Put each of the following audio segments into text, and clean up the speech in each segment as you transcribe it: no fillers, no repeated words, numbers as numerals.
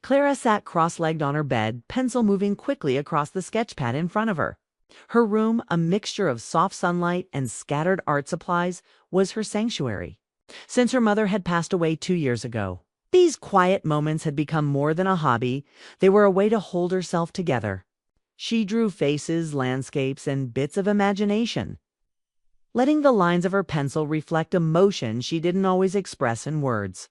Clara sat cross-legged on her bed, pencil moving quickly across the sketchpad in front of her. Her room, a mixture of soft sunlight and scattered art supplies, was her sanctuary. Since her mother had passed away 2 years ago, these quiet moments had become more than a hobby. They were a way to hold herself together. She drew faces, landscapes, and bits of imagination, letting the lines of her pencil reflect emotion she didn't always express in words.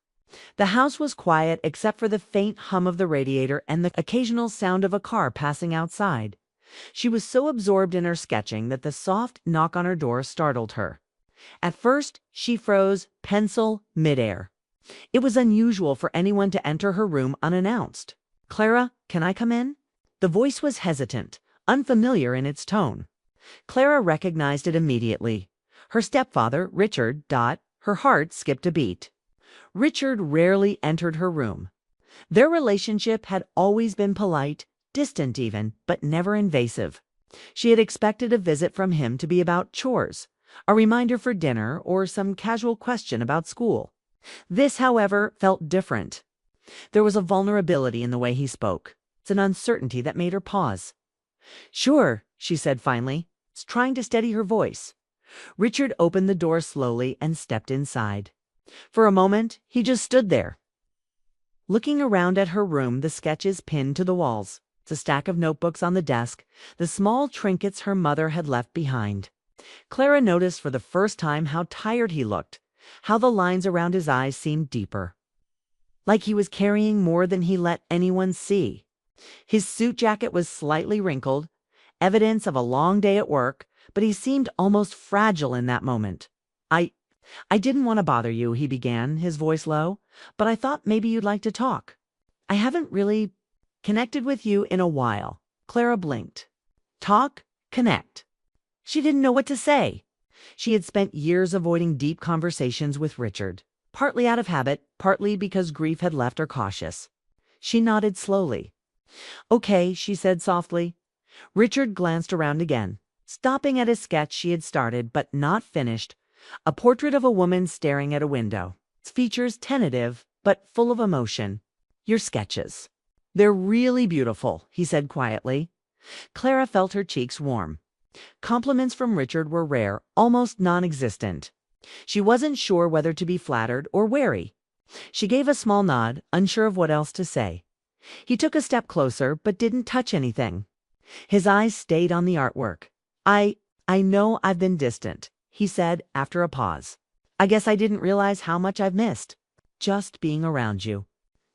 The house was quiet except for the faint hum of the radiator and the occasional sound of a car passing outside. She was so absorbed in her sketching that the soft knock on her door startled her. At first, she froze, pencil midair. It was unusual for anyone to enter her room unannounced. "Clara, can I come in?" The voice was hesitant, unfamiliar in its tone. Clara recognized it immediately. Her stepfather, Richard. Her heart skipped a beat. Richard rarely entered her room. Their relationship had always been polite, distant even, but never invasive. She had expected a visit from him to be about chores, a reminder for dinner, or some casual question about school. This, however, felt different. There was a vulnerability in the way he spoke, an uncertainty that made her pause. "Sure," she said finally, trying to steady her voice. Richard opened the door slowly and stepped inside. For a moment, he just stood there, looking around at her room, the sketches pinned to the walls, the stack of notebooks on the desk, the small trinkets her mother had left behind. Clara noticed for the first time how tired he looked, how the lines around his eyes seemed deeper, like he was carrying more than he let anyone see. His suit jacket was slightly wrinkled, evidence of a long day at work, but he seemed almost fragile in that moment. I didn't want to bother you," he began, his voice low, "but I thought maybe you'd like to talk. I haven't really connected with you in a while." Clara blinked. Talk? Connect? She didn't know what to say. She had spent years avoiding deep conversations with Richard, partly out of habit, partly because grief had left her cautious. She nodded slowly. "Okay," she said softly. Richard glanced around again, stopping at a sketch she had started but not finished, a portrait of a woman staring at a window. Its features tentative but full of emotion. "Your sketches. They're really beautiful," he said quietly. Clara felt her cheeks warm. Compliments from Richard were rare, almost non-existent. She wasn't sure whether to be flattered or wary. She gave a small nod, unsure of what else to say. He took a step closer, but didn't touch anything. His eyes stayed on the artwork. I know I've been distant," he said after a pause. "I guess I didn't realize how much I've missed. Just being around you.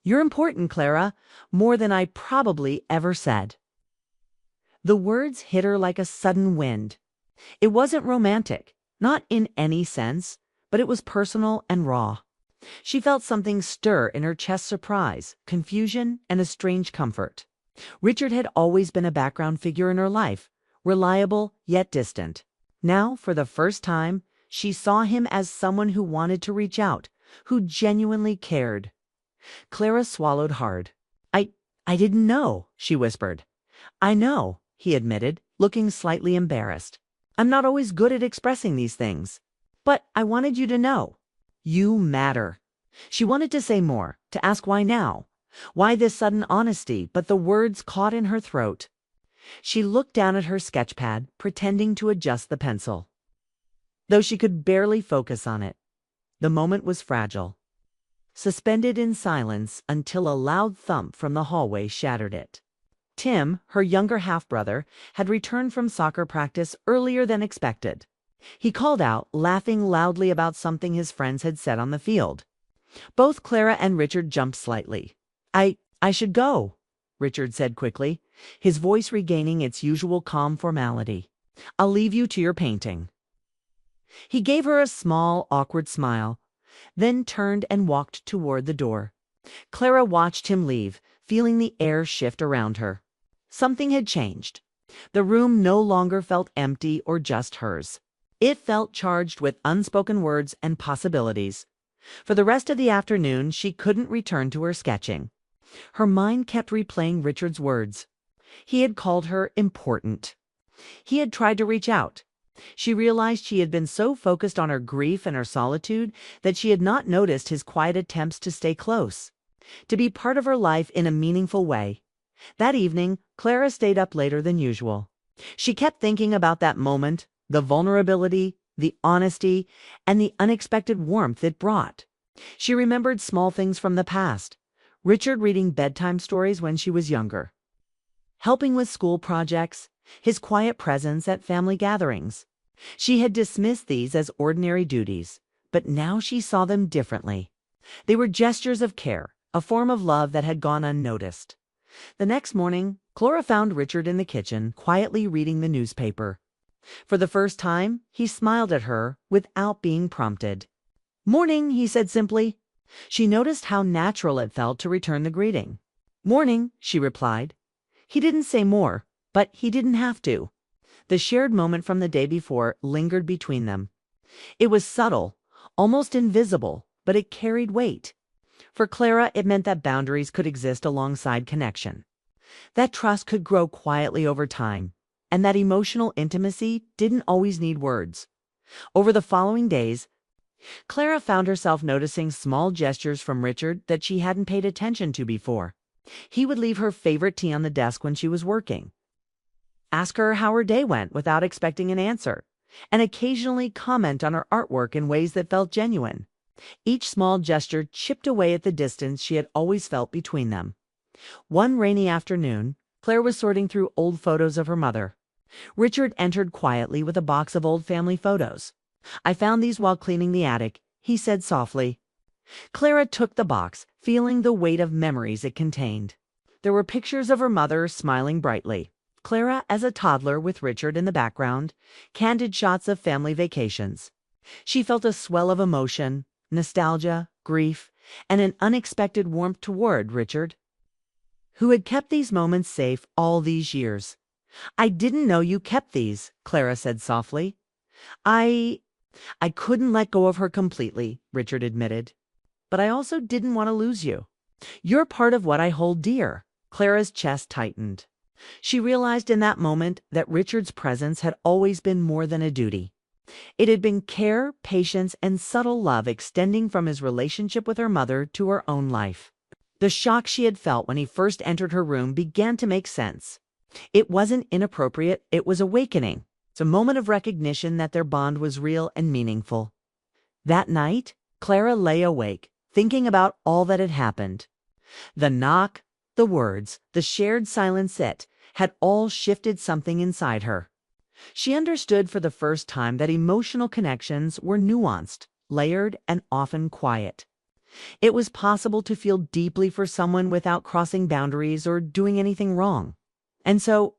You're important, Clara, more than I probably ever said." The words hit her like a sudden wind. It wasn't romantic, not in any sense, but it was personal and raw. She felt something stir in her chest, surprise, confusion, and a strange comfort. Richard had always been a background figure in her life, reliable yet distant. Now, for the first time, she saw him as someone who wanted to reach out, who genuinely cared. Clara swallowed hard. I didn't know," she whispered. "I know," he admitted, looking slightly embarrassed. "I'm not always good at expressing these things. But I wanted you to know. You matter." She wanted to say more, to ask why now. Why this sudden honesty, but the words caught in her throat. She looked down at her sketchpad, pretending to adjust the pencil, though she could barely focus on it. The moment was fragile, suspended in silence until a loud thump from the hallway shattered it. Tim, her younger half-brother, had returned from soccer practice earlier than expected. He called out, laughing loudly about something his friends had said on the field. Both Clara and Richard jumped slightly. I should go," Richard said quickly, his voice regaining its usual calm formality. "I'll leave you to your painting." He gave her a small, awkward smile, then turned and walked toward the door. Clara watched him leave, feeling the air shift around her. Something had changed. The room no longer felt empty or just hers. It felt charged with unspoken words and possibilities. For the rest of the afternoon, she couldn't return to her sketching. Her mind kept replaying Richard's words. He had called her important. He had tried to reach out. She realized she had been so focused on her grief and her solitude that she had not noticed his quiet attempts to stay close. to be part of her life in a meaningful way. That evening, Clara stayed up later than usual. She kept thinking about that moment, the vulnerability, the honesty, and the unexpected warmth it brought. She remembered small things from the past. Richard reading bedtime stories when she was younger, helping with school projects, his quiet presence at family gatherings. She had dismissed these as ordinary duties, but now she saw them differently. They were gestures of care, a form of love that had gone unnoticed. The next morning, Clara found Richard in the kitchen, quietly reading the newspaper. For the first time, he smiled at her without being prompted. "Morning," he said simply. She noticed how natural it felt to return the greeting. "Morning," she replied. He didn't say more, but he didn't have to. The shared moment from the day before lingered between them. It was subtle, almost invisible, but it carried weight. For Clara, it meant that boundaries could exist alongside connection, that trust could grow quietly over time, and that emotional intimacy didn't always need words. Over the following days, Clara found herself noticing small gestures from Richard that she hadn't paid attention to before. He would leave her favorite tea on the desk when she was working, ask her how her day went without expecting an answer, and occasionally comment on her artwork in ways that felt genuine. Each small gesture chipped away at the distance she had always felt between them. One rainy afternoon, Claire was sorting through old photos of her mother. Richard entered quietly with a box of old family photos. "I found these while cleaning the attic," he said softly. Clara took the box, feeling the weight of memories it contained. There were pictures of her mother smiling brightly, Clara as a toddler with Richard in the background, candid shots of family vacations. She felt a swell of emotion, nostalgia, grief, and an unexpected warmth toward Richard, who had kept these moments safe all these years. "I didn't know you kept these," Clara said softly. I couldn't let go of her completely," Richard admitted. "But I also didn't want to lose you. You're part of what I hold dear." Clara's chest tightened. She realized in that moment that Richard's presence had always been more than a duty. It had been care, patience, and subtle love extending from his relationship with her mother to her own life. The shock she had felt when he first entered her room began to make sense. It wasn't inappropriate, it was awakening. It's a moment of recognition that their bond was real and meaningful. That night, Clara lay awake, thinking about all that had happened. The knock, the words, the shared silence had all shifted something inside her. She understood for the first time that emotional connections were nuanced, layered, and often quiet. It was possible to feel deeply for someone without crossing boundaries or doing anything wrong. And so,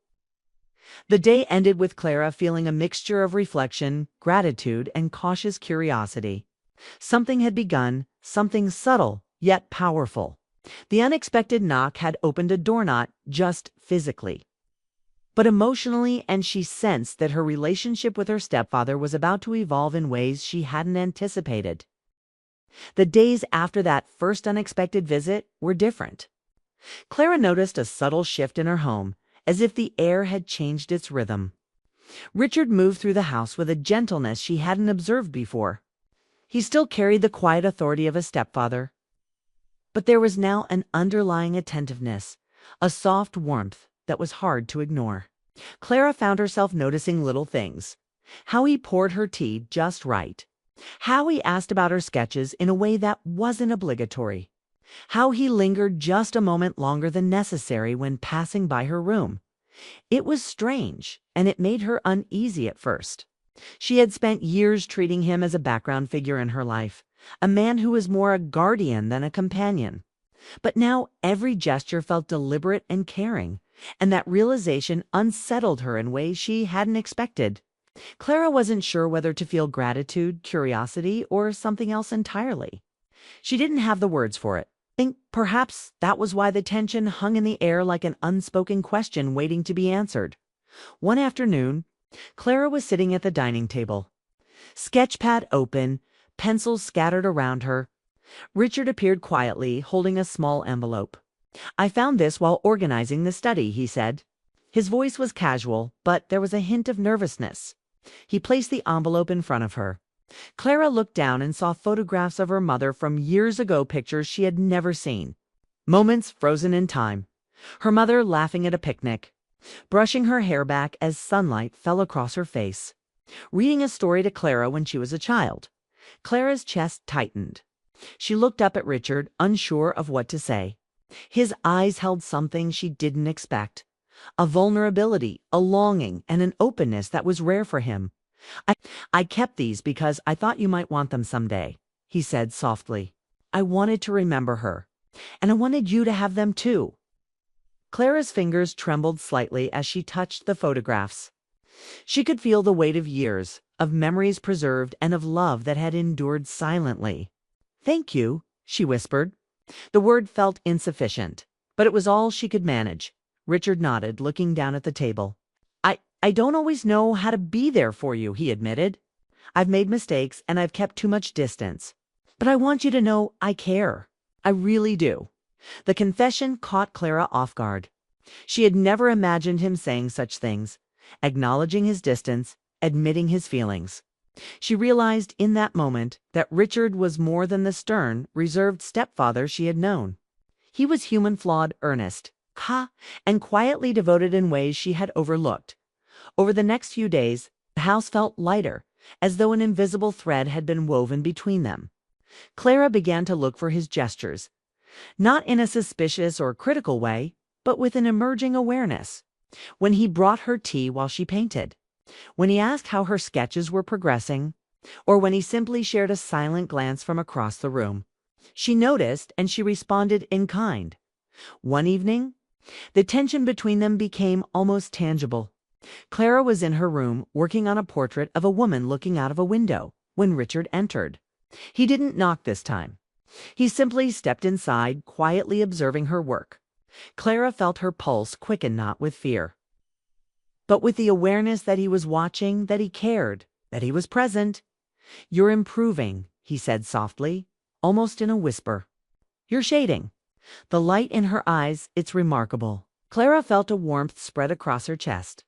the day ended with Clara feeling a mixture of reflection, gratitude, and cautious curiosity. Something had begun, something subtle, yet powerful. The unexpected knock had opened a door not just physically, but emotionally, and she sensed that her relationship with her stepfather was about to evolve in ways she hadn't anticipated. The days after that first unexpected visit were different. Clara noticed a subtle shift in her home, as if the air had changed its rhythm. Richard moved through the house with a gentleness she hadn't observed before. He still carried the quiet authority of a stepfather, but there was now an underlying attentiveness, a soft warmth that was hard to ignore. Clara found herself noticing little things. How he poured her tea just right. How he asked about her sketches in a way that wasn't obligatory. How he lingered just a moment longer than necessary when passing by her room. It was strange, and it made her uneasy at first. She had spent years treating him as a background figure in her life, a man who was more a guardian than a companion. But now every gesture felt deliberate and caring, and that realization unsettled her in ways she hadn't expected. Clara wasn't sure whether to feel gratitude, curiosity, or something else entirely. She didn't have the words for it. I think perhaps that was why the tension hung in the air like an unspoken question waiting to be answered. One afternoon, Clara was sitting at the dining table, sketchpad open, pencils scattered around her. Richard appeared quietly, holding a small envelope. "I found this while organizing the study," he said. His voice was casual, but there was a hint of nervousness. He placed the envelope in front of her. Clara looked down and saw photographs of her mother from years ago, pictures she had never seen. Moments frozen in time. Her mother laughing at a picnic, brushing her hair back as sunlight fell across her face, reading a story to Clara when she was a child. Clara's chest tightened. She looked up at Richard, unsure of what to say. His eyes held something she didn't expect. A vulnerability, a longing, and an openness that was rare for him. I, I kept these because I thought you might want them someday, he said softly. I wanted to remember her, and I wanted you to have them too. Clara's fingers trembled slightly as she touched the photographs. She could feel the weight of years, of memories preserved, and of love that had endured silently. Thank you, she whispered. The word felt insufficient, but it was all she could manage. Richard nodded, looking down at the table. I don't always know how to be there for you, he admitted. I've made mistakes and I've kept too much distance. But I want you to know I care. I really do. The confession caught Clara off guard. She had never imagined him saying such things, acknowledging his distance, admitting his feelings. She realized in that moment that Richard was more than the stern, reserved stepfather she had known. He was human, flawed, earnest, and quietly devoted in ways she had overlooked. Over the next few days, the house felt lighter, as though an invisible thread had been woven between them. Clara began to look for his gestures, not in a suspicious or critical way, but with an emerging awareness. When he brought her tea while she painted, when he asked how her sketches were progressing, or when he simply shared a silent glance from across the room. She noticed, and she responded in kind. One evening, the tension between them became almost tangible. Clara was in her room working on a portrait of a woman looking out of a window when Richard entered. He didn't knock this time. He simply stepped inside, quietly observing her work. Clara felt her pulse quicken, not with fear, but with the awareness that he was watching, that he cared, that he was present. You're improving, he said softly, almost in a whisper. You're shading. The light in her eyes, it's remarkable. Clara felt a warmth spread across her chest.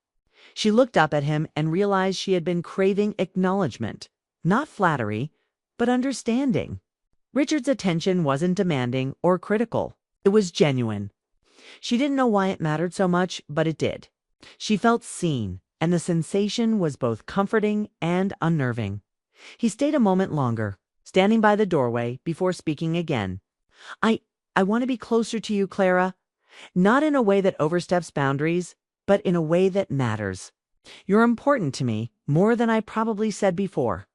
She looked up at him and realized she had been craving acknowledgement, not flattery, but understanding. Richard's attention wasn't demanding or critical. It was genuine. She didn't know why it mattered so much, but it did. She felt seen, and the sensation was both comforting and unnerving. He stayed a moment longer, standing by the doorway before speaking again. I want to be closer to you, Clara. Not in a way that oversteps boundaries, but in a way that matters. You're important to me, more than I probably said before.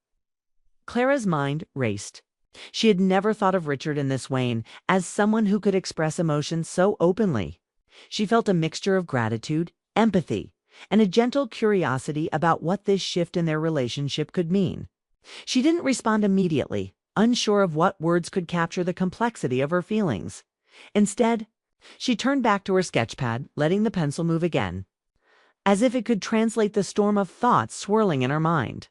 Clara's mind raced. She had never thought of Richard in this way, as someone who could express emotions so openly. She felt a mixture of gratitude, empathy, and a gentle curiosity about what this shift in their relationship could mean. She didn't respond immediately, unsure of what words could capture the complexity of her feelings. Instead, she turned back to her sketchpad, letting the pencil move again, as if it could translate the storm of thoughts swirling in her mind.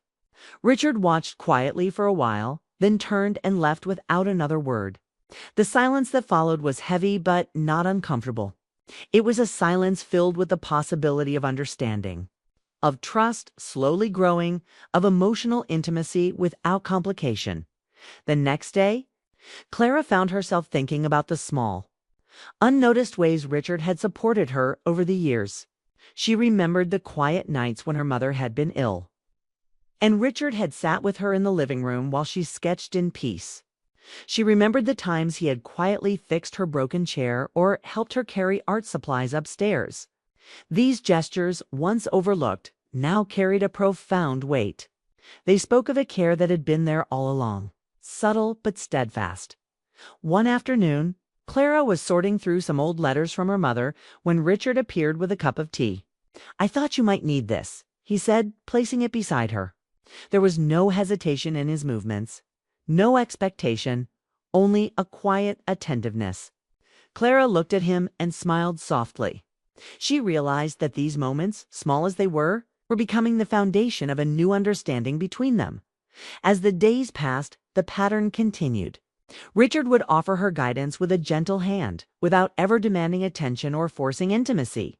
Richard watched quietly for a while, then turned and left without another word. The silence that followed was heavy but not uncomfortable. It was a silence filled with the possibility of understanding, of trust slowly growing, of emotional intimacy without complication. The next day, Clara found herself thinking about the small, unnoticed ways Richard had supported her over the years. She remembered the quiet nights when her mother had been ill, and Richard had sat with her in the living room while she sketched in peace. She remembered the times he had quietly fixed her broken chair or helped her carry art supplies upstairs. These gestures, once overlooked, now carried a profound weight. They spoke of a care that had been there all along, subtle but steadfast. One afternoon, Clara was sorting through some old letters from her mother when Richard appeared with a cup of tea. "I thought you might need this," he said, placing it beside her. There was no hesitation in his movements, no expectation, only a quiet attentiveness. Clara looked at him and smiled softly. She realized that these moments, small as they were becoming the foundation of a new understanding between them. As the days passed, the pattern continued. Richard would offer her guidance with a gentle hand, without ever demanding attention or forcing intimacy.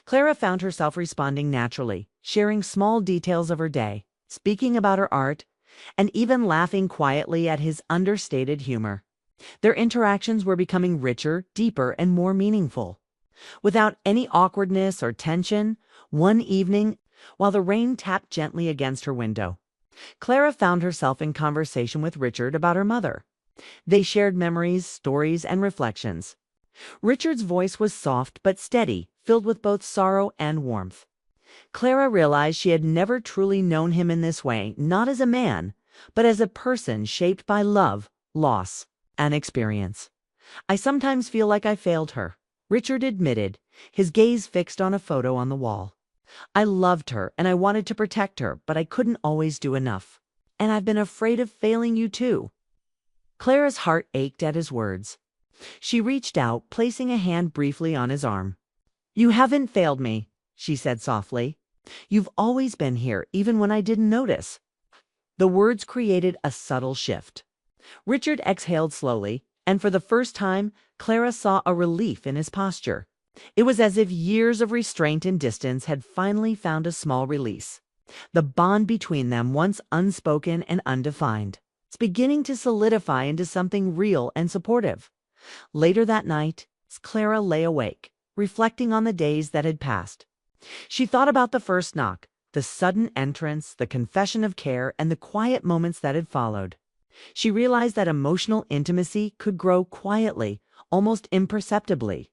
Clara found herself responding naturally, sharing small details of her day, speaking about her art, and even laughing quietly at his understated humor. Their interactions were becoming richer, deeper, and more meaningful. Without any awkwardness or tension, one evening, while the rain tapped gently against her window, Clara found herself in conversation with Richard about her mother. They shared memories, stories, and reflections. Richard's voice was soft but steady, filled with both sorrow and warmth. Clara realized she had never truly known him in this way, not as a man, but as a person shaped by love, loss, and experience. "I sometimes feel like I failed her," Richard admitted, his gaze fixed on a photo on the wall. "I loved her and I wanted to protect her, but I couldn't always do enough. And I've been afraid of failing you too." Clara's heart ached at his words. She reached out, placing a hand briefly on his arm. "You haven't failed me," she said softly. "You've always been here, even when I didn't notice." The words created a subtle shift. Richard exhaled slowly, and for the first time, Clara saw a relief in his posture. It was as if years of restraint and distance had finally found a small release. The bond between them, once unspoken and undefined, was beginning to solidify into something real and supportive. Later that night, Clara lay awake, reflecting on the days that had passed. She thought about the first knock, the sudden entrance, the confession of care, and the quiet moments that had followed. She realized that emotional intimacy could grow quietly, almost imperceptibly,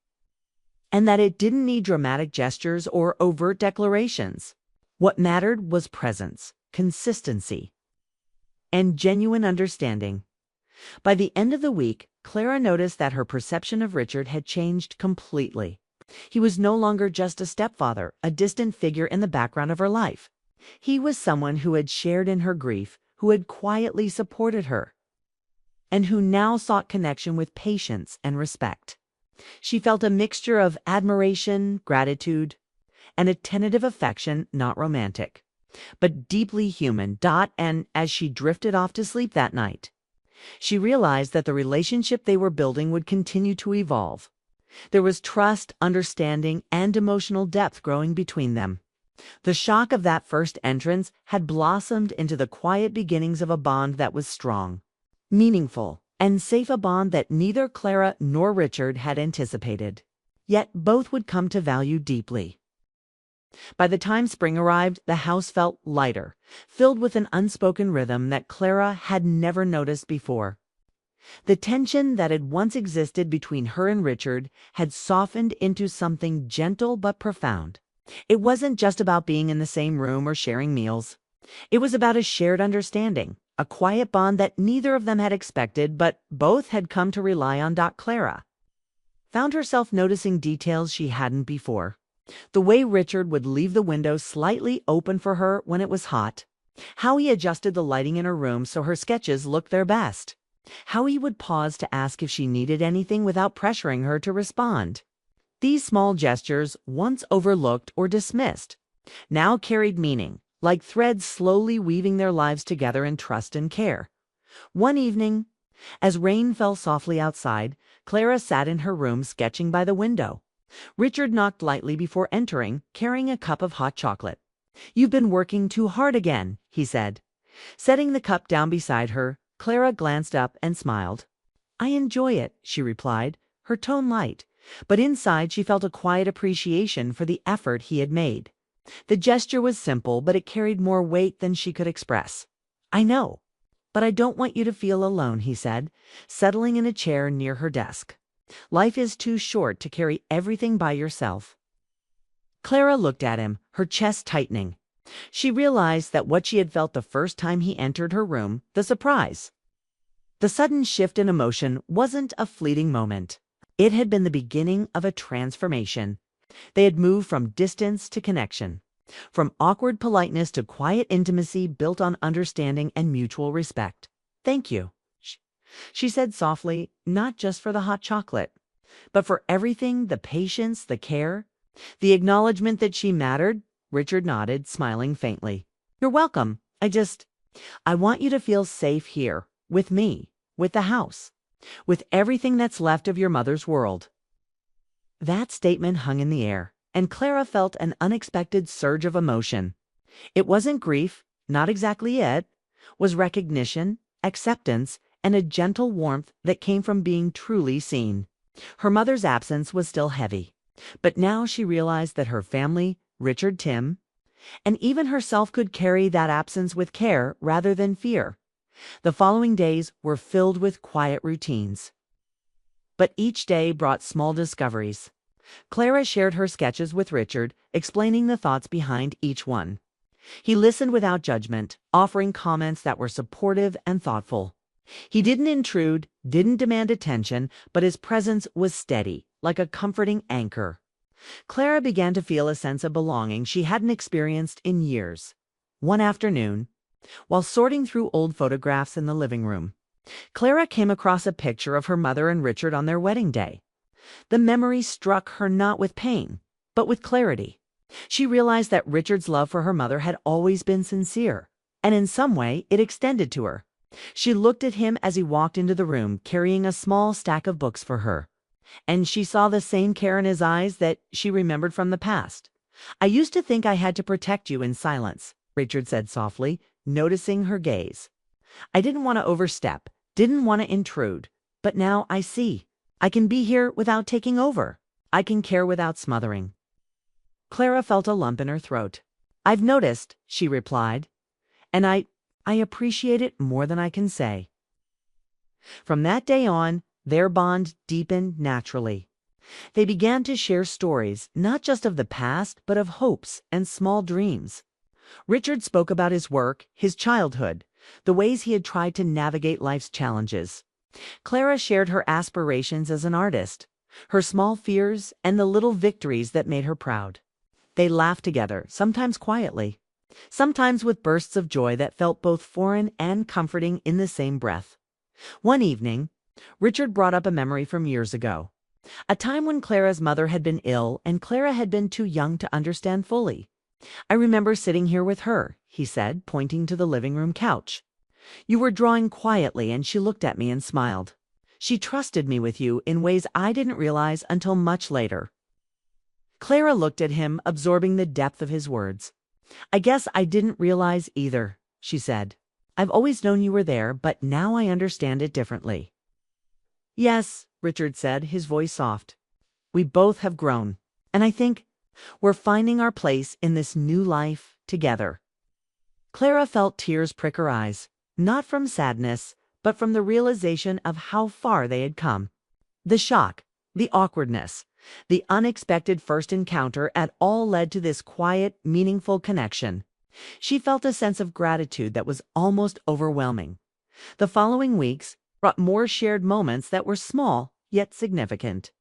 and that it didn't need dramatic gestures or overt declarations. What mattered was presence, consistency, and genuine understanding. By the end of the week, Clara noticed that her perception of Richard had changed completely. He was no longer just a stepfather, a distant figure in the background of her life. He was someone who had shared in her grief, who had quietly supported her, and who now sought connection with patience and respect. She felt a mixture of admiration, gratitude, and a tentative affection, not romantic, but deeply human. And as she drifted off to sleep that night, she realized that the relationship they were building would continue to evolve. There was trust, understanding, and emotional depth growing between them. The shock of that first entrance had blossomed into the quiet beginnings of a bond that was strong, meaningful, and safe, a bond that neither Clara nor Richard had anticipated. Yet both would come to value deeply. By the time spring arrived, the house felt lighter, filled with an unspoken rhythm that Clara had never noticed before. The tension that had once existed between her and Richard had softened into something gentle but profound. It wasn't just about being in the same room or sharing meals. It was about a shared understanding, a quiet bond that neither of them had expected, but both had come to rely on. Clara found herself noticing details she hadn't before. The way Richard would leave the window slightly open for her when it was hot, how he adjusted the lighting in her room so her sketches looked their best, how he would pause to ask if she needed anything without pressuring her to respond. These small gestures, once overlooked or dismissed, now carried meaning, like threads slowly weaving their lives together in trust and care. One evening, as rain fell softly outside, Clara sat in her room sketching by the window. Richard knocked lightly before entering, carrying a cup of hot chocolate. "You've been working too hard again," he said. Setting the cup down beside her, Clara glanced up and smiled. "I enjoy it," she replied, her tone light, but inside she felt a quiet appreciation for the effort he had made. The gesture was simple, but it carried more weight than she could express. "I know, but I don't want you to feel alone," he said, settling in a chair near her desk. "Life is too short to carry everything by yourself." Clara looked at him, her chest tightening. She realized that what she had felt the first time he entered her room, the surprise, the sudden shift in emotion, wasn't a fleeting moment. It had been the beginning of a transformation. They had moved from distance to connection, from awkward politeness to quiet intimacy built on understanding and mutual respect. "Thank you," she said softly, not just for the hot chocolate, but for everything, the patience, the care, the acknowledgement that she mattered. Richard nodded, smiling faintly. "You're welcome. I want you to feel safe here, with me, with the house, with everything that's left of your mother's world." That statement hung in the air, and Clara felt an unexpected surge of emotion. It wasn't grief, not exactly it, was recognition, acceptance, and a gentle warmth that came from being truly seen. Her mother's absence was still heavy, but now she realized that her family, Richard, Tim, and even herself could carry that absence with care rather than fear. The following days were filled with quiet routines. But each day brought small discoveries. Clara shared her sketches with Richard, explaining the thoughts behind each one. He listened without judgment, offering comments that were supportive and thoughtful. He didn't intrude, didn't demand attention, but his presence was steady, like a comforting anchor. Clara began to feel a sense of belonging she hadn't experienced in years. One afternoon, while sorting through old photographs in the living room, Clara came across a picture of her mother and Richard on their wedding day. The memory struck her not with pain, but with clarity. She realized that Richard's love for her mother had always been sincere, and in some way it extended to her. She looked at him as he walked into the room, carrying a small stack of books for her, and she saw the same care in his eyes that she remembered from the past. "I used to think I had to protect you in silence," Richard said softly, noticing her gaze. "I didn't want to overstep, didn't want to intrude, but now I see. I can be here without taking over. I can care without smothering." Clara felt a lump in her throat. "I've noticed," she replied, "and I appreciate it more than I can say." From that day on, their bond deepened naturally. They began to share stories, not just of the past, but of hopes and small dreams. Richard spoke about his work, his childhood, the ways he had tried to navigate life's challenges. Clara shared her aspirations as an artist, her small fears, and the little victories that made her proud. They laughed together, sometimes quietly, sometimes with bursts of joy that felt both foreign and comforting in the same breath. One evening, Richard brought up a memory from years ago, a time when Clara's mother had been ill and Clara had been too young to understand fully. "I remember sitting here with her," he said, pointing to the living room couch. "You were drawing quietly and she looked at me and smiled. She trusted me with you in ways I didn't realize until much later." Clara looked at him, absorbing the depth of his words. "I guess I didn't realize either," she said. "I've always known you were there, but now I understand it differently." "Yes," Richard said, his voice soft. "We both have grown, and I think we're finding our place in this new life together." Clara felt tears prick her eyes, not from sadness, but from the realization of how far they had come. The shock, the awkwardness, the unexpected first encounter had all led to this quiet, meaningful connection. She felt a sense of gratitude that was almost overwhelming. The following weeks brought more shared moments that were small, yet significant.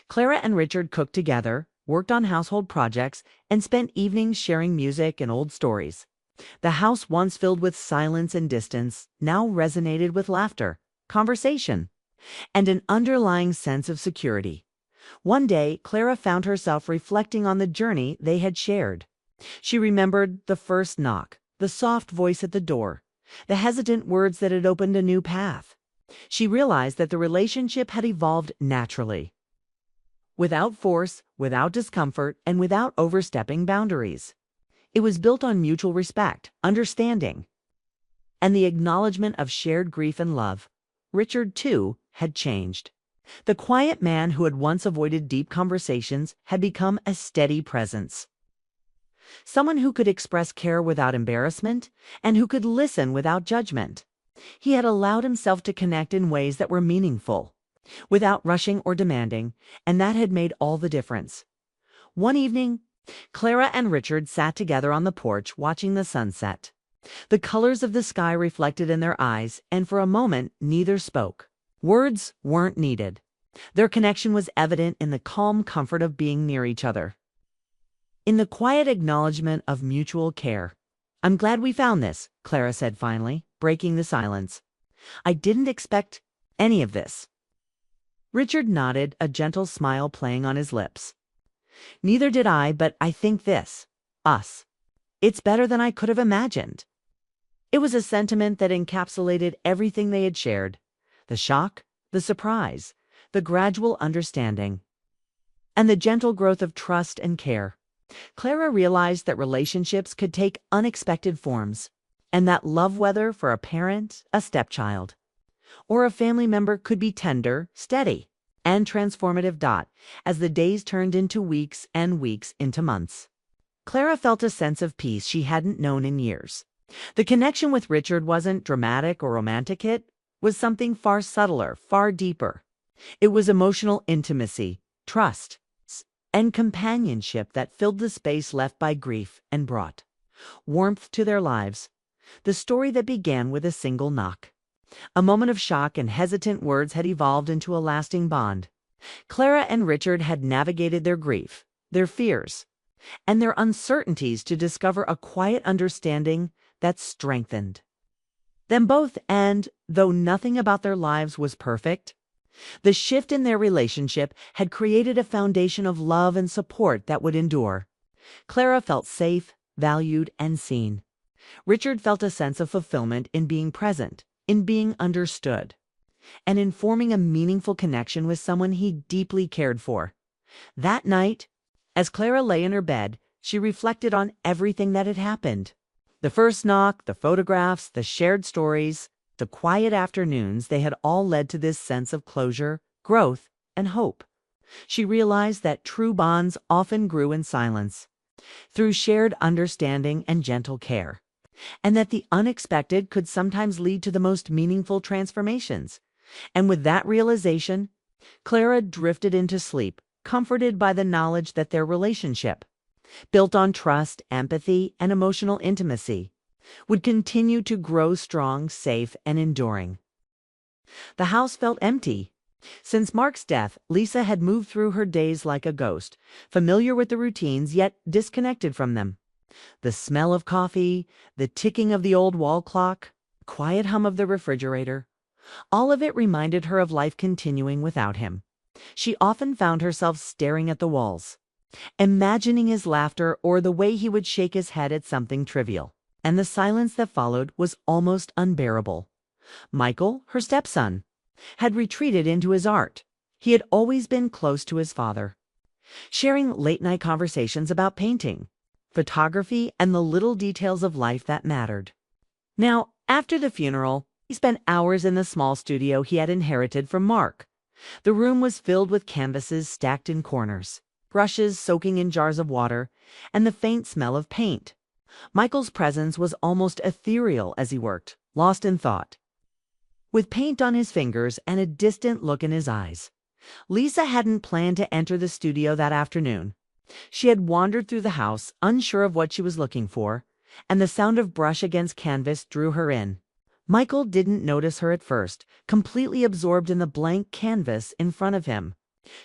Clara and Richard cooked together, worked on household projects, and spent evenings sharing music and old stories. The house, once filled with silence and distance, now resonated with laughter, conversation, and an underlying sense of security. One day, Clara found herself reflecting on the journey they had shared. She remembered the first knock, the soft voice at the door, the hesitant words that had opened a new path. She realized that the relationship had evolved naturally, without force, without discomfort, and without overstepping boundaries. It was built on mutual respect, understanding, and the acknowledgement of shared grief and love. Richard, too, had changed. The quiet man who had once avoided deep conversations had become a steady presence. Someone who could express care without embarrassment and who could listen without judgment. He had allowed himself to connect in ways that were meaningful, without rushing or demanding, and that had made all the difference. One evening, Clara and Richard sat together on the porch watching the sunset. The colors of the sky reflected in their eyes, and for a moment neither spoke. Words weren't needed. Their connection was evident in the calm comfort of being near each other, in the quiet acknowledgement of mutual care. "I'm glad we found this," Clara said finally, breaking the silence. "I didn't expect any of this." Richard nodded, a gentle smile playing on his lips. "Neither did I, but I think this, us, it's better than I could have imagined." It was a sentiment that encapsulated everything they had shared: the shock, the surprise, the gradual understanding, and the gentle growth of trust and care. Clara realized that relationships could take unexpected forms, and that love, whether for a parent, a stepchild, Or a family member could be tender, steady, and transformative. As the days turned into weeks and weeks into months, Clara felt a sense of peace she hadn't known in years. The connection with Richard wasn't dramatic or romantic, it was something far subtler, far deeper. It was emotional intimacy, trust, and companionship that filled the space left by grief and brought warmth to their lives. The story that began with a single knock, a moment of shock and hesitant words had evolved into a lasting bond. Clara and Richard had navigated their grief, their fears, and their uncertainties to discover a quiet understanding that strengthened them both. And though nothing about their lives was perfect, the shift in their relationship had created a foundation of love and support that would endure. Clara felt safe, valued, and seen. Richard felt a sense of fulfillment in being present, in being understood, and in forming a meaningful connection with someone he deeply cared for. That night, as Clara lay in her bed, she reflected on everything that had happened. The first knock, the photographs, the shared stories, the quiet afternoons, they had all led to this sense of closure, growth, and hope. She realized that true bonds often grew in silence, through shared understanding and gentle care, and that the unexpected could sometimes lead to the most meaningful transformations. And with that realization, Clara drifted into sleep, comforted by the knowledge that their relationship, built on trust, empathy, and emotional intimacy, would continue to grow strong, safe, and enduring. The house felt empty. Since Mark's death, Lisa had moved through her days like a ghost, familiar with the routines yet disconnected from them. The smell of coffee, the ticking of the old wall clock, the quiet hum of the refrigerator, all of it reminded her of life continuing without him. She often found herself staring at the walls, imagining his laughter or the way he would shake his head at something trivial. And the silence that followed was almost unbearable. Michael, her stepson, had retreated into his art. He had always been close to his father, sharing late-night conversations about painting, photography, and the little details of life that mattered. Now, after the funeral, he spent hours in the small studio he had inherited from Mark. The room was filled with canvases stacked in corners, brushes soaking in jars of water, and the faint smell of paint. Michael's presence was almost ethereal as he worked, lost in thought, with paint on his fingers and a distant look in his eyes. Lisa hadn't planned to enter the studio that afternoon. She had wandered through the house, unsure of what she was looking for, and the sound of brush against canvas drew her in. Michael didn't notice her at first, completely absorbed in the blank canvas in front of him.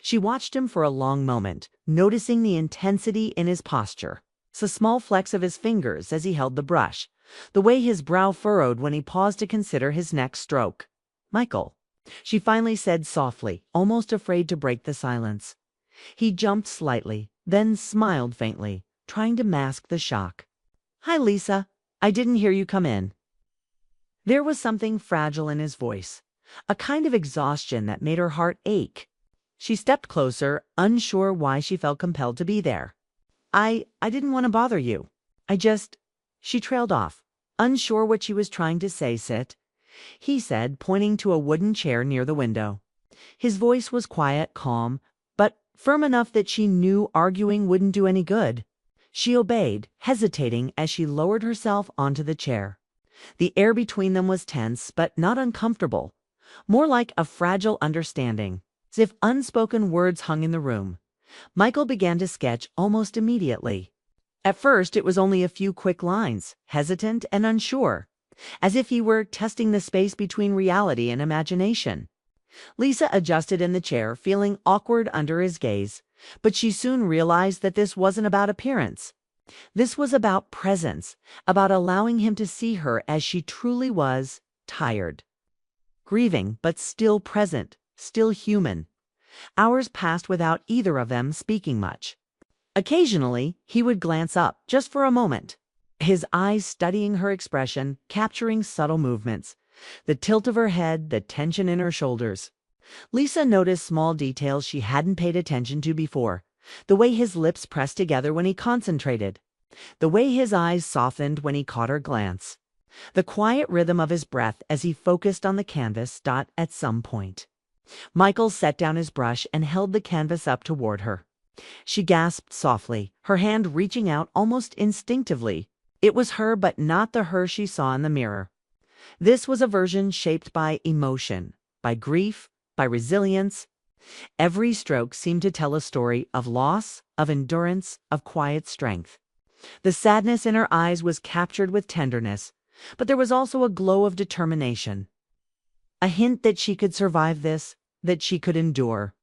She watched him for a long moment, noticing the intensity in his posture, the small flecks of his fingers as he held the brush, the way his brow furrowed when he paused to consider his next stroke. "Michael," she finally said softly, almost afraid to break the silence. He jumped slightly, then smiled faintly, trying to mask the shock. "Hi, Lisa. I didn't hear you come in." There was something fragile in his voice, a kind of exhaustion that made her heart ache. She stepped closer, unsure why she felt compelled to be there. I didn't want to bother you. She trailed off, unsure what she was trying to say. "Sit," he said, pointing to a wooden chair near the window. His voice was quiet, calm, but firm enough that she knew arguing wouldn't do any good. She obeyed, hesitating as she lowered herself onto the chair. The air between them was tense, but not uncomfortable, more like a fragile understanding, as if unspoken words hung in the room. Michael began to sketch almost immediately. At first, it was only a few quick lines, hesitant and unsure, as if he were testing the space between reality and imagination. Lisa adjusted in the chair, feeling awkward under his gaze, but she soon realized that this wasn't about appearance. This was about presence, about allowing him to see her as she truly was, tired, grieving, but still present, still human. Hours passed without either of them speaking much. Occasionally, he would glance up, just for a moment, his eyes studying her expression, capturing subtle movements, the tilt of her head, the tension in her shoulders. Lisa noticed small details she hadn't paid attention to before, the way his lips pressed together when he concentrated, the way his eyes softened when he caught her glance. the quiet rhythm of his breath as he focused on the canvas. At some point, Michael set down his brush and held the canvas up toward her. She gasped softly, her hand reaching out almost instinctively. It was her, but not the her she saw in the mirror. This was a version shaped by emotion, by grief, by resilience. Every stroke seemed to tell a story of loss, of endurance, of quiet strength. The sadness in her eyes was captured with tenderness, but there was also a glow of determination. A hint that she could survive this, that she could endure.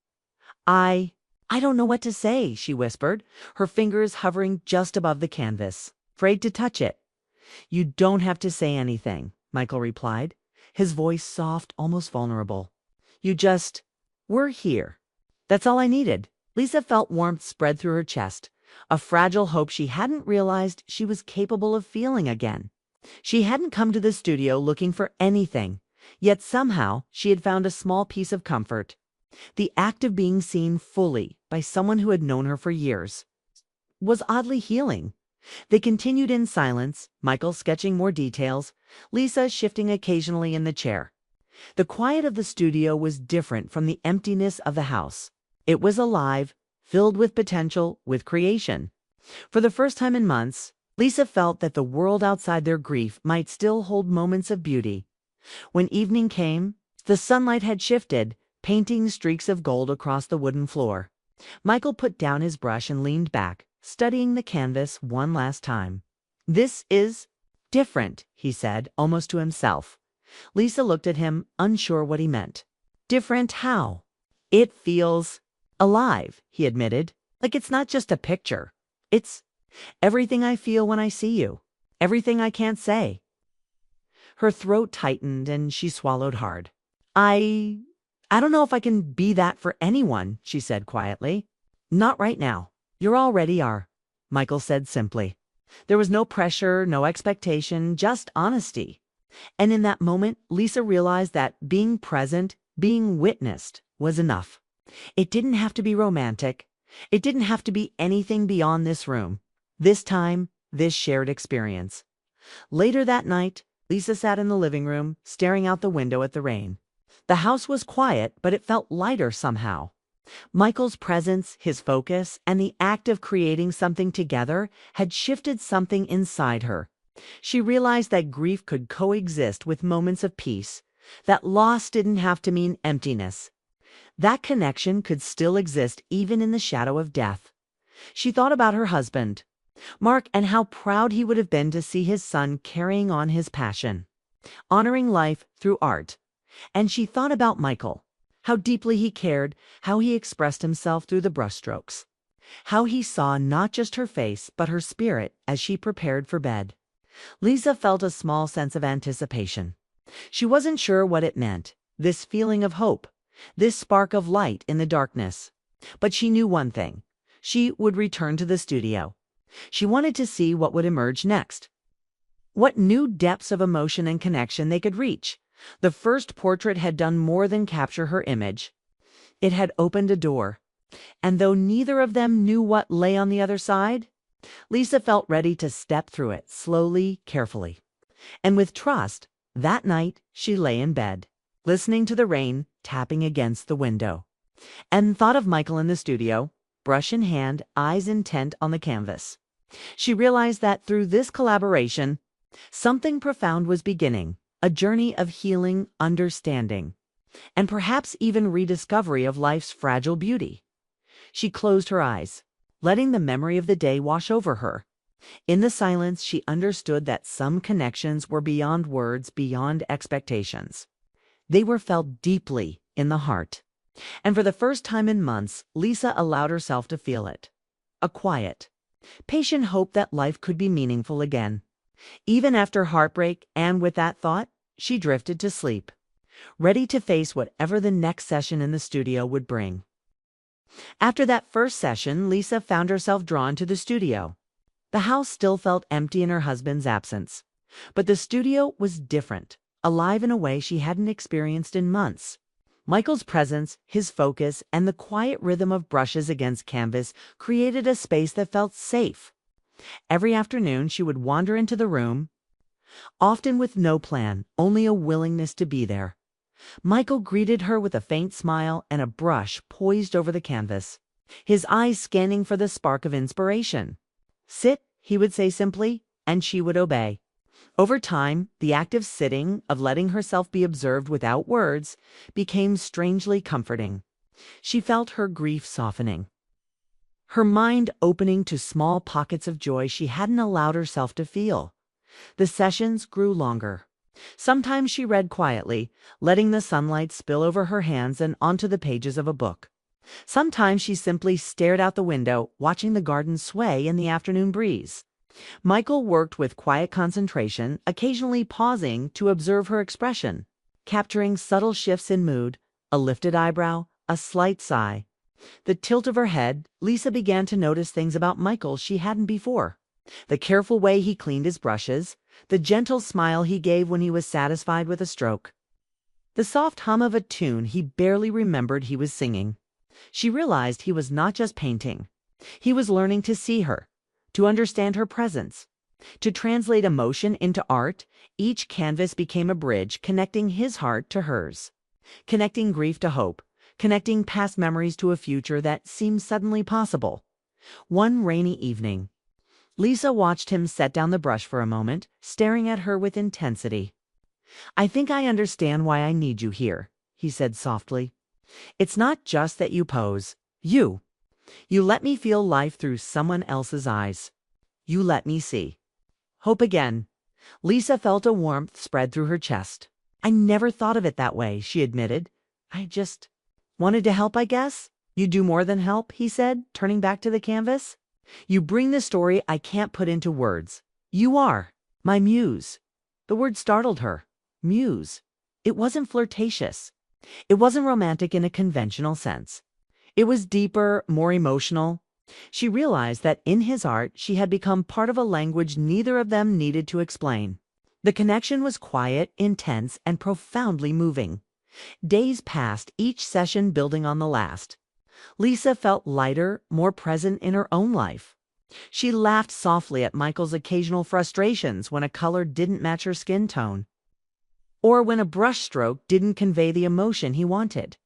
I don't know what to say, she whispered, her fingers hovering just above the canvas, afraid to touch it. You don't have to say anything, Michael replied, his voice soft, almost vulnerable. We're here. That's all I needed. Lisa felt warmth spread through her chest, a fragile hope she hadn't realized she was capable of feeling again. She hadn't come to the studio looking for anything, yet somehow she had found a small piece of comfort. The act of being seen fully by someone who had known her for years was oddly healing. They continued in silence, Michael sketching more details, Lisa shifting occasionally in the chair. The quiet of the studio was different from the emptiness of the house. It was alive, filled with potential, with creation. For the first time in months, Lisa felt that the world outside their grief might still hold moments of beauty. When evening came, the sunlight had shifted, painting streaks of gold across the wooden floor. Michael put down his brush and leaned back, studying the canvas one last time. This is different, he said, almost to himself. Lisa looked at him, unsure what he meant. Different how? It feels alive, he admitted. Like it's not just a picture. It's everything I feel when I see you. Everything I can't say. Her throat tightened and she swallowed hard. I don't know if I can be that for anyone, she said quietly. Not right now. You already are, Michael said simply. There was no pressure, no expectation, just honesty. And in that moment, Lisa realized that being present, being witnessed, was enough. It didn't have to be romantic. It didn't have to be anything beyond this room, this time, this shared experience. Later that night, Lisa sat in the living room, staring out the window at the rain. The house was quiet, but it felt lighter somehow. Michael's presence, his focus, and the act of creating something together had shifted something inside her. She realized that grief could coexist with moments of peace, that loss didn't have to mean emptiness. That connection could still exist even in the shadow of death. She thought about her husband, Mark, and how proud he would have been to see his son carrying on his passion, honoring life through art. And she thought about Michael, how deeply he cared, how he expressed himself through the brushstrokes, how he saw not just her face but her spirit as she prepared for bed. Lisa felt a small sense of anticipation. She wasn't sure what it meant, this feeling of hope, this spark of light in the darkness. But she knew one thing. She would return to the studio. She wanted to see what would emerge next. What new depths of emotion and connection they could reach. The first portrait had done more than capture her image. It had opened a door. And though neither of them knew what lay on the other side, Lisa felt ready to step through it, slowly, carefully. And with trust, that night she lay in bed, listening to the rain tapping against the window, and thought of Michael in the studio, brush in hand, eyes intent on the canvas. She realized that through this collaboration, something profound was beginning. A journey of healing, understanding, and perhaps even rediscovery of life's fragile beauty. She closed her eyes, letting the memory of the day wash over her. In the silence, she understood that some connections were beyond words, beyond expectations. They were felt deeply in the heart. And for the first time in months, Lisa allowed herself to feel it. A quiet, patient hope that life could be meaningful again. Even after heartbreak, and with that thought, she drifted to sleep, ready to face whatever the next session in the studio would bring. After that first session, Lisa found herself drawn to the studio. The house still felt empty in her husband's absence, but the studio was different, alive in a way she hadn't experienced in months. Michael's presence, his focus, and the quiet rhythm of brushes against canvas created a space that felt safe. Every afternoon, she would wander into the room, often with no plan, only a willingness to be there. Michael greeted her with a faint smile and a brush poised over the canvas, his eyes scanning for the spark of inspiration. "Sit," he would say simply, and she would obey. Over time, the active sitting, of letting herself be observed without words, became strangely comforting. She felt her grief softening, her mind opening to small pockets of joy she hadn't allowed herself to feel. The sessions grew longer. Sometimes she read quietly, letting the sunlight spill over her hands and onto the pages of a book. Sometimes she simply stared out the window, watching the garden sway in the afternoon breeze. Michael worked with quiet concentration, occasionally pausing to observe her expression, capturing subtle shifts in mood, a lifted eyebrow, a slight sigh. The tilt of her head. Lisa began to notice things about Michael she hadn't before. The careful way he cleaned his brushes, the gentle smile he gave when he was satisfied with a stroke, the soft hum of a tune he barely remembered he was singing. She realized he was not just painting. He was learning to see her, to understand her presence, to translate emotion into art. Each canvas became a bridge connecting his heart to hers, connecting grief to hope, connecting past memories to a future that seemed suddenly possible. One rainy evening, Lisa watched him set down the brush for a moment, staring at her with intensity. "I think I understand why I need you here," he said softly. "It's not just that you pose. You let me feel life through someone else's eyes. You let me see hope again." Lisa felt a warmth spread through her chest. "I never thought of it that way," she admitted. "I just wanted to help, I guess." "You do more than help," he said, turning back to the canvas. "You bring the story I can't put into words. You are my muse." The word startled her. Muse. It wasn't flirtatious. It wasn't romantic in a conventional sense. It was deeper, more emotional. She realized that in his art, she had become part of a language neither of them needed to explain. The connection was quiet, intense, and profoundly moving. Days passed, each session building on the last. Lisa felt lighter, more present in her own life. She laughed softly at Michael's occasional frustrations when a color didn't match her skin tone, or when a brushstroke didn't convey the emotion he wanted.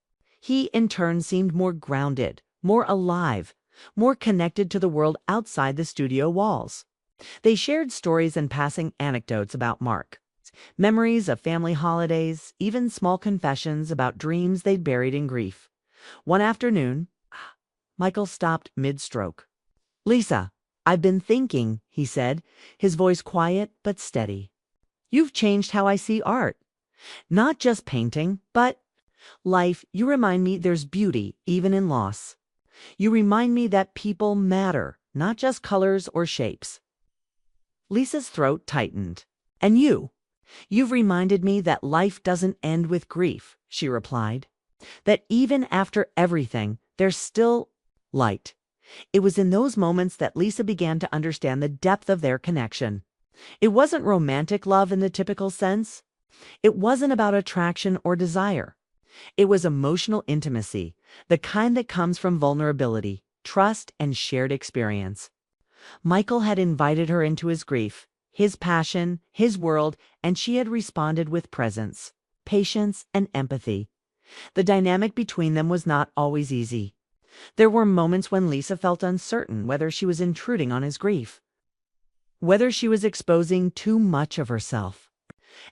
He, in turn, seemed more grounded, more alive, more connected to the world outside the studio walls. They shared stories and passing anecdotes about Mark, memories of family holidays, even small confessions about dreams they'd buried in grief. One afternoon, Michael stopped mid-stroke. "Lisa, I've been thinking," he said, his voice quiet but steady. "You've changed how I see art. Not just painting, but life. You remind me there's beauty even in loss. You remind me that people matter, not just colors or shapes." Lisa's throat tightened. "And you've reminded me that life doesn't end with grief," she replied. "That even after everything, there's still light." It was in those moments that Lisa began to understand the depth of their connection. It wasn't romantic love in the typical sense. It wasn't about attraction or desire. It was emotional intimacy, the kind that comes from vulnerability, trust, and shared experience. Michael had invited her into his grief, his passion, his world, and she had responded with presence, patience, and empathy. The dynamic between them was not always easy. There were moments when Lisa felt uncertain whether she was intruding on his grief, whether she was exposing too much of herself.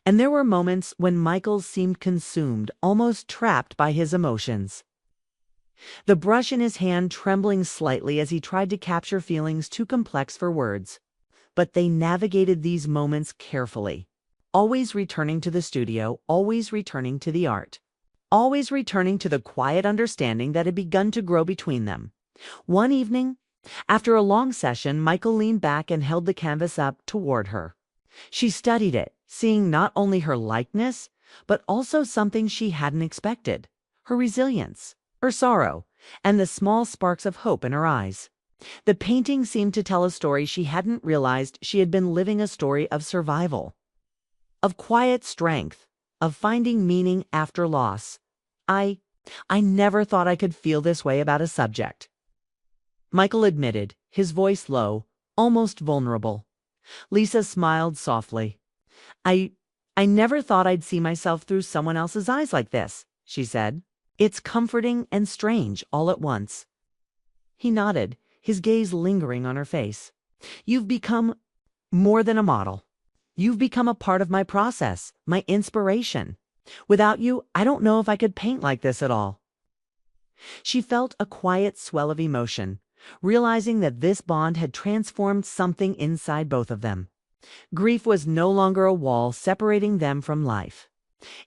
And there were moments when Michael seemed consumed, almost trapped by his emotions, the brush in his hand trembling slightly as he tried to capture feelings too complex for words. But they navigated these moments carefully, always returning to the studio, always returning to the art, always returning to the quiet understanding that had begun to grow between them. One evening, after a long session, Michael leaned back and held the canvas up toward her. She studied it, seeing not only her likeness, but also something she hadn't expected: her resilience, her sorrow, and the small sparks of hope in her eyes. The painting seemed to tell a story she hadn't realized she had been living, a story of survival, of quiet strength, of finding meaning after loss. I never thought I could feel this way about a subject," Michael admitted, his voice low, almost vulnerable. Lisa smiled softly. I, I never thought I'd see myself through someone else's eyes like this, she said. It's comforting and strange all at once. He nodded, his gaze lingering on her face. You've become more than a model. You've become a part of my process, my inspiration. Without you, I don't know if I could paint like this at all. She felt a quiet swell of emotion, realizing that this bond had transformed something inside both of them. Grief was no longer a wall separating them from life.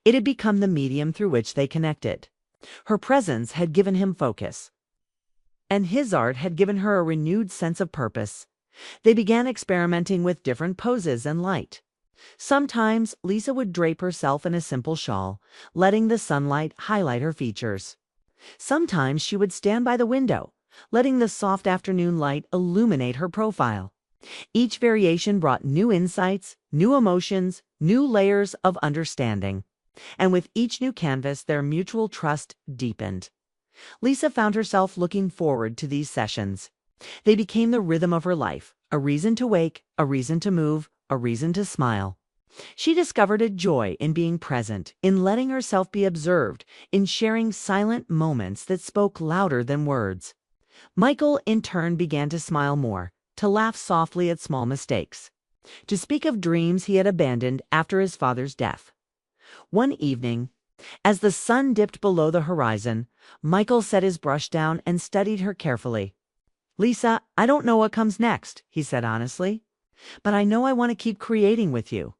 It had become the medium through which they connected. Her presence had given him focus, and his art had given her a renewed sense of purpose. They began experimenting with different poses and light. Sometimes Lisa would drape herself in a simple shawl, letting the sunlight highlight her features. Sometimes she would stand by the window, letting the soft afternoon light illuminate her profile. Each variation brought new insights, new emotions, new layers of understanding. And with each new canvas, their mutual trust deepened. Lisa found herself looking forward to these sessions. They became the rhythm of her life, a reason to wake, a reason to move, a reason to smile. She discovered a joy in being present, in letting herself be observed, in sharing silent moments that spoke louder than words. Michael, in turn, began to smile more, to laugh softly at small mistakes, to speak of dreams he had abandoned after his father's death. One evening, as the sun dipped below the horizon, Michael set his brush down and studied her carefully. "Lisa, I don't know what comes next," he said honestly, "but I know I want to keep creating with you.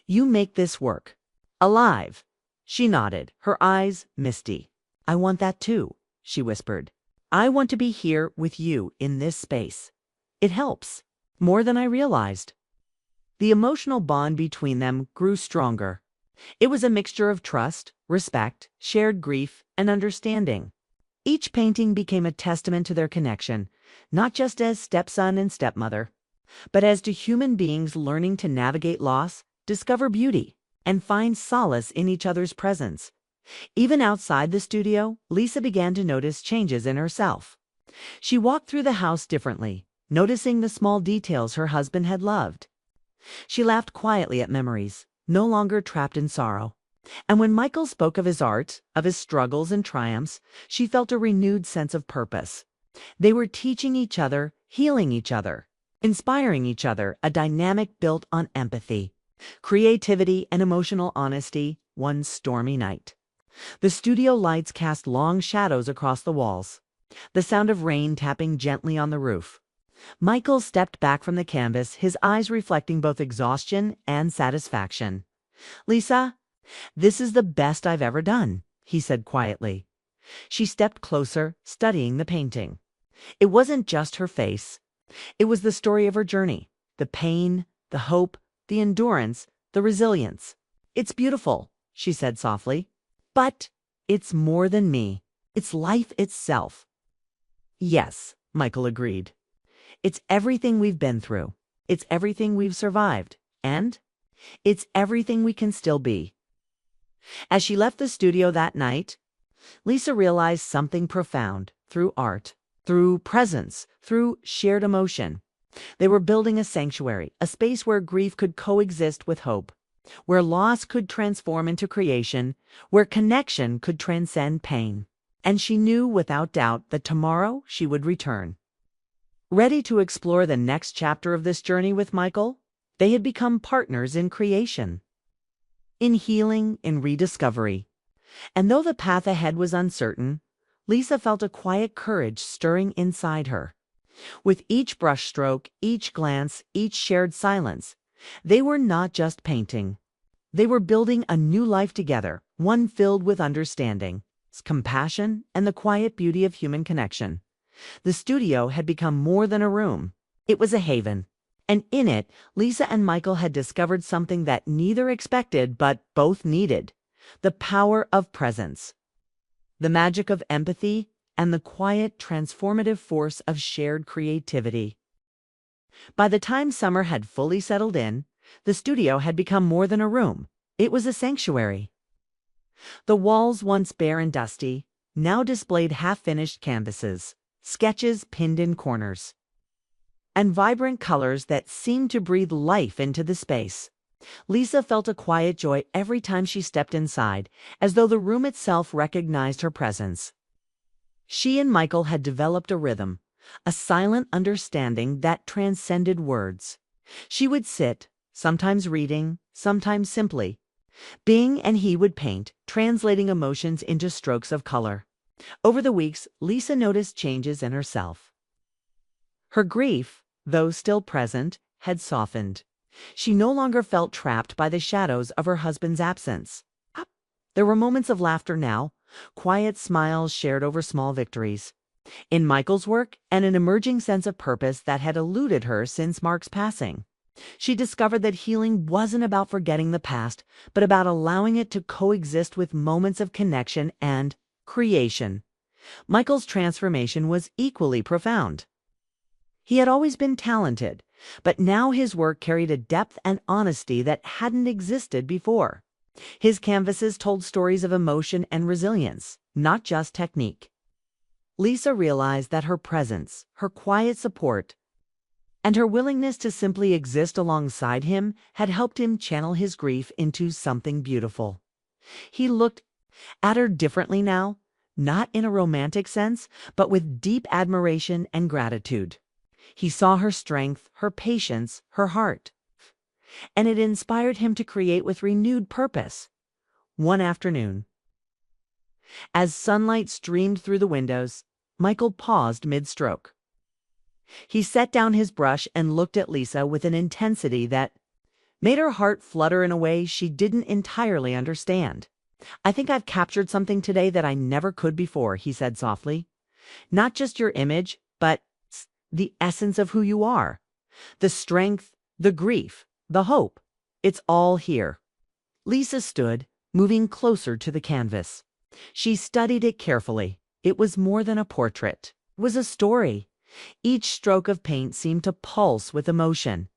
You make this work. Alive." She nodded, her eyes misty. "I want that too," she whispered. "I want to be here with you in this space. It helps, more than I realized." The emotional bond between them grew stronger. It was a mixture of trust, respect, shared grief, and understanding. Each painting became a testament to their connection, not just as stepson and stepmother, but as to human beings learning to navigate loss, discover beauty, and find solace in each other's presence. Even outside the studio, Lisa began to notice changes in herself. She walked through the house differently, noticing the small details her husband had loved. She laughed quietly at memories, no longer trapped in sorrow. And when Michael spoke of his art, of his struggles and triumphs, she felt a renewed sense of purpose. They were teaching each other, healing each other, inspiring each other, a dynamic built on empathy, creativity, and emotional honesty. One stormy night, the studio lights cast long shadows across the walls, the sound of rain tapping gently on the roof. Michael stepped back from the canvas, his eyes reflecting both exhaustion and satisfaction. "Lisa, this is the best I've ever done," he said quietly. She stepped closer, studying the painting. It wasn't just her face. It was the story of her journey, the pain, the hope, the endurance, the resilience. "It's beautiful," she said softly, "but it's more than me. It's life itself." "Yes," Michael agreed. "It's everything we've been through. It's everything we've survived. And it's everything we can still be." As she left the studio that night, Lisa realized something profound. Through art, through presence, through shared emotion, they were building a sanctuary, a space where grief could coexist with hope, where loss could transform into creation, where connection could transcend pain. And she knew without doubt that tomorrow she would return. Ready to explore the next chapter of this journey with Michael, they had become partners in creation, in healing, in rediscovery. And though the path ahead was uncertain, Lisa felt a quiet courage stirring inside her. With each brushstroke, each glance, each shared silence, they were not just painting. They were building a new life together, one filled with understanding, compassion, and the quiet beauty of human connection. The studio had become more than a room. It was a haven. And in it, Lisa and Michael had discovered something that neither expected but both needed: the power of presence, the magic of empathy, and the quiet, transformative force of shared creativity. By the time summer had fully settled in, the studio had become more than a room. It was a sanctuary. The walls, once bare and dusty, now displayed half-finished canvases, sketches pinned in corners, and vibrant colors that seemed to breathe life into the space. Lisa felt a quiet joy every time she stepped inside, as though the room itself recognized her presence. She and Michael had developed a rhythm, a silent understanding that transcended words. She would sit, sometimes reading, sometimes simply being, and he would paint, translating emotions into strokes of color. Over the weeks, Lisa noticed changes in herself. Her grief, though still present, had softened. She no longer felt trapped by the shadows of her husband's absence. There were moments of laughter now, quiet smiles shared over small victories. In Michael's work, and an emerging sense of purpose that had eluded her since Mark's passing. She discovered that healing wasn't about forgetting the past, but about allowing it to coexist with moments of connection and creation. Michael's transformation was equally profound. He had always been talented, but now his work carried a depth and honesty that hadn't existed before. His canvases told stories of emotion and resilience, not just technique. Lisa realized that her presence, her quiet support, and her willingness to simply exist alongside him had helped him channel his grief into something beautiful. He looked at her differently now, not in a romantic sense, but with deep admiration and gratitude. He saw her strength, her patience, her heart, and it inspired him to create with renewed purpose. One afternoon, as sunlight streamed through the windows, Michael paused mid-stroke. He set down his brush and looked at Lisa with an intensity that made her heart flutter in a way she didn't entirely understand. "I think I've captured something today that I never could before," he said softly. "Not just your image, but the essence of who you are. The strength, the grief, the hope. It's all here." Lisa stood, moving closer to the canvas. She studied it carefully. It was more than a portrait. It was a story. Each stroke of paint seemed to pulse with emotion.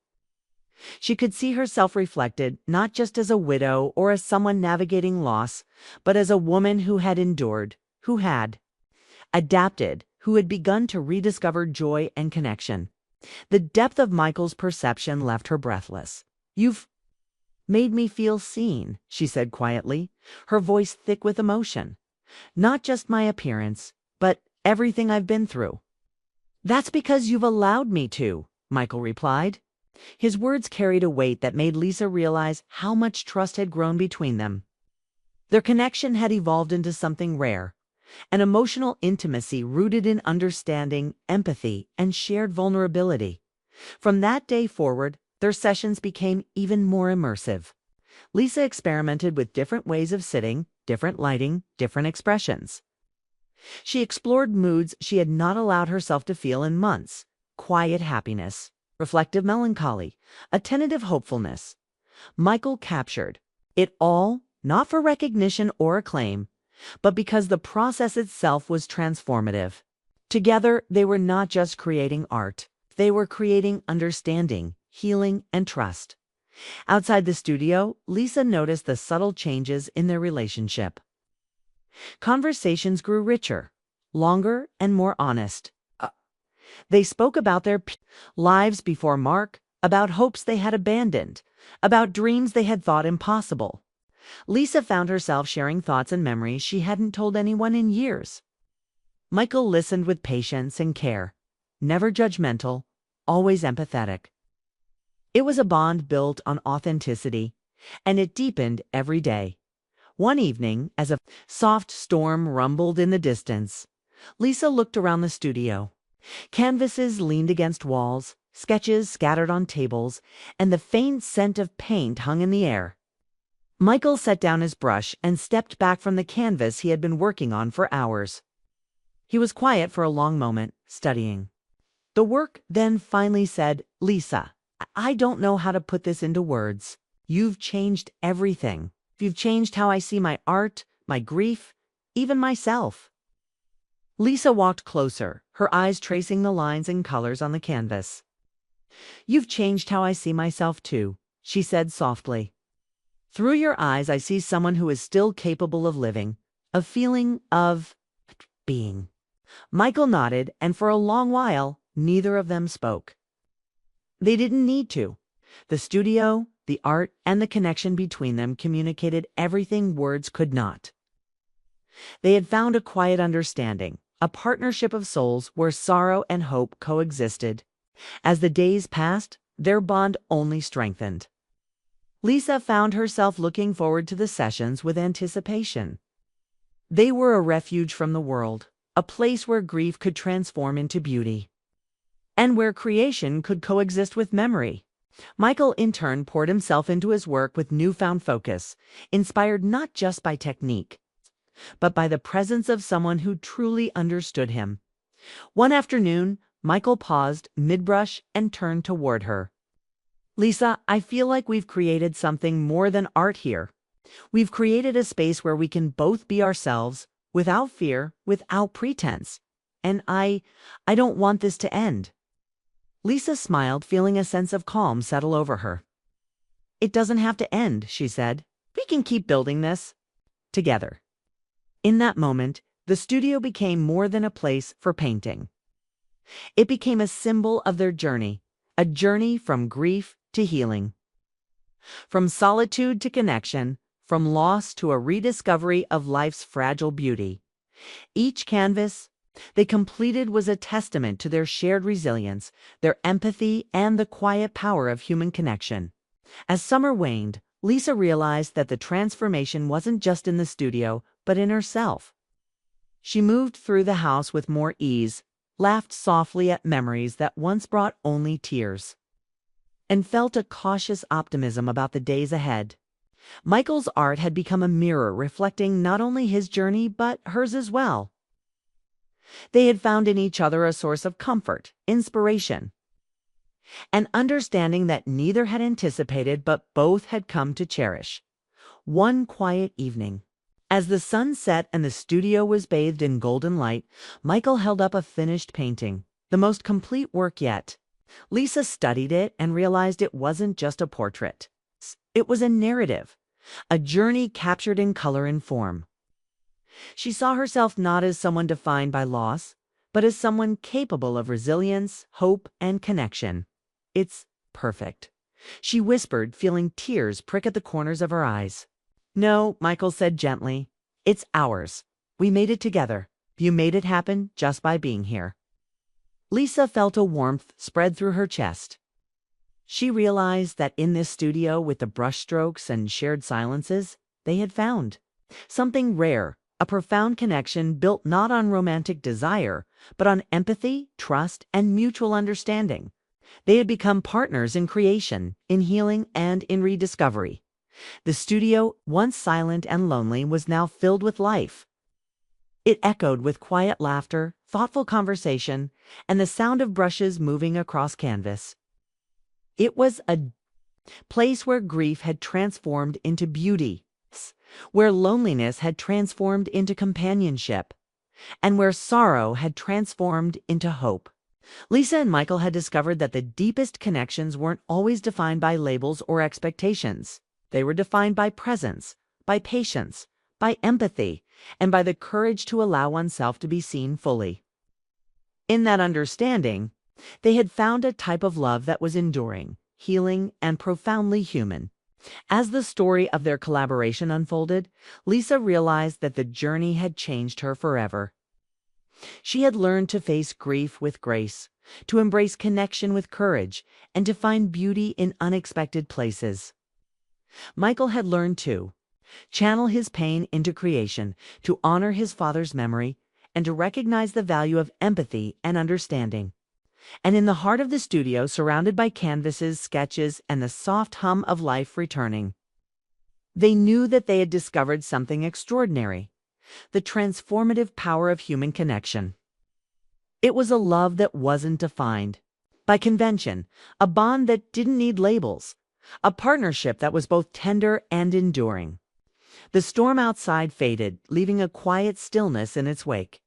She could see herself reflected not just as a widow or as someone navigating loss, but as a woman who had endured, who had adapted, who had begun to rediscover joy and connection. The depth of Michael's perception left her breathless. "You've made me feel seen," she said quietly, her voice thick with emotion. "Not just my appearance, but everything I've been through." "That's because you've allowed me to," Michael replied. His words carried a weight that made Lisa realize how much trust had grown between them. Their connection had evolved into something rare, an emotional intimacy rooted in understanding, empathy, and shared vulnerability. From that day forward, their sessions became even more immersive. Lisa experimented with different ways of sitting, different lighting, different expressions. She explored moods she had not allowed herself to feel in months: quiet happiness, reflective melancholy, attentive hopefulness. Michael captured it all, not for recognition or acclaim, but because the process itself was transformative. Together, they were not just creating art. They were creating understanding, healing, and trust. Outside the studio, Lisa noticed the subtle changes in their relationship. Conversations grew richer, longer, and more honest. They spoke about their lives before Mark, about hopes they had abandoned, about dreams they had thought impossible. Lisa found herself sharing thoughts and memories she hadn't told anyone in years. Michael listened with patience and care, never judgmental, always empathetic. It was a bond built on authenticity, and it deepened every day. One evening, as a soft storm rumbled in the distance, Lisa looked around the studio. Canvases leaned against walls, sketches scattered on tables, and the faint scent of paint hung in the air. Michael set down his brush and stepped back from the canvas he had been working on for hours. He was quiet for a long moment, studying. The work then finally said, "Lisa, I don't know how to put this into words. You've changed everything. You've changed how I see my art, my grief, even myself." Lisa walked closer, her eyes tracing the lines and colors on the canvas. "You've changed how I see myself too," she said softly. "Through your eyes, I see someone who is still capable of living, of feeling, of being." Michael nodded, and for a long while, neither of them spoke. They didn't need to. The studio, the art, and the connection between them communicated everything words could not. They had found a quiet understanding, a partnership of souls where sorrow and hope coexisted. As the days passed, their bond only strengthened. Lisa found herself looking forward to the sessions with anticipation. They were a refuge from the world, a place where grief could transform into beauty, and where creation could coexist with memory. Michael, in turn, poured himself into his work with newfound focus, inspired not just by technique, but by the presence of someone who truly understood him. One afternoon, Michael paused mid-brush and turned toward her. "Lisa, I feel like we've created something more than art here. We've created a space where we can both be ourselves, without fear, without pretense. And I don't want this to end." Lisa smiled, feeling a sense of calm settle over her. "It doesn't have to end," she said. "We can keep building this together." In that moment, the studio became more than a place for painting. It became a symbol of their journey, a journey from grief to healing, from solitude to connection, from loss to a rediscovery of life's fragile beauty. Each canvas they completed was a testament to their shared resilience, their empathy, and the quiet power of human connection. As summer waned, Lisa realized that the transformation wasn't just in the studio, but in herself. She moved through the house with more ease, laughed softly at memories that once brought only tears, and felt a cautious optimism about the days ahead. Michael's art had become a mirror reflecting not only his journey, but hers as well. They had found in each other a source of comfort, inspiration, an understanding that neither had anticipated but both had come to cherish. One quiet evening, as the sun set and the studio was bathed in golden light, Michael held up a finished painting, the most complete work yet. Lisa studied it and realized it wasn't just a portrait. It was a narrative, a journey captured in color and form. She saw herself not as someone defined by loss, but as someone capable of resilience, hope, and connection. "It's perfect," she whispered, feeling tears prick at the corners of her eyes. "No," Michael said gently. "It's ours. We made it together. You made it happen just by being here." Lisa felt a warmth spread through her chest. She realized that in this studio, with the brushstrokes and shared silences, they had found something rare, a profound connection built not on romantic desire, but on empathy, trust, and mutual understanding. They had become partners in creation, in healing, and in rediscovery. The studio, once silent and lonely, was now filled with life. It echoed with quiet laughter, thoughtful conversation, and the sound of brushes moving across canvas. It was a place where grief had transformed into beauty, where loneliness had transformed into companionship, and where sorrow had transformed into hope. Lisa and Michael had discovered that the deepest connections weren't always defined by labels or expectations. They were defined by presence, by patience, by empathy, and by the courage to allow oneself to be seen fully. In that understanding, they had found a type of love that was enduring, healing, and profoundly human. As the story of their collaboration unfolded, Lisa realized that the journey had changed her forever. She had learned to face grief with grace, to embrace connection with courage, and to find beauty in unexpected places. Michael had learned to channel his pain into creation, to honor his father's memory, and to recognize the value of empathy and understanding. And in the heart of the studio, surrounded by canvases, sketches, and the soft hum of life returning, they knew that they had discovered something extraordinary, the transformative power of human connection. It was a love that wasn't defined by convention, a bond that didn't need labels, a partnership that was both tender and enduring. The storm outside faded, leaving a quiet stillness in its wake.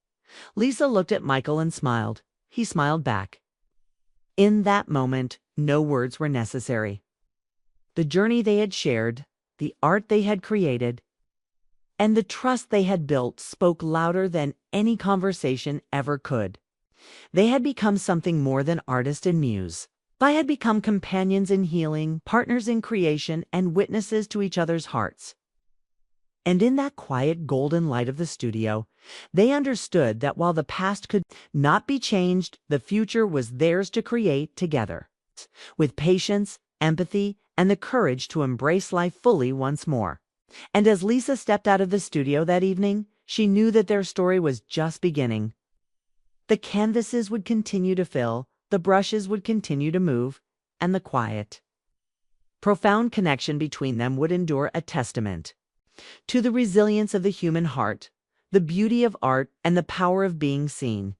Lisa looked at Michael and smiled. He smiled back. In that moment, no words were necessary. The journey they had shared, the art they had created, and the trust they had built spoke louder than any conversation ever could. They had become something more than artist and muse. They had become companions in healing, partners in creation, and witnesses to each other's hearts. And in that quiet golden light of the studio, they understood that while the past could not be changed, the future was theirs to create together, with patience, empathy, and the courage to embrace life fully once more. And as Lisa stepped out of the studio that evening, she knew that their story was just beginning. The canvases would continue to fill, the brushes would continue to move, and the quiet, profound connection between them would endure a testament to the resilience of the human heart, the beauty of art, and the power of being seen.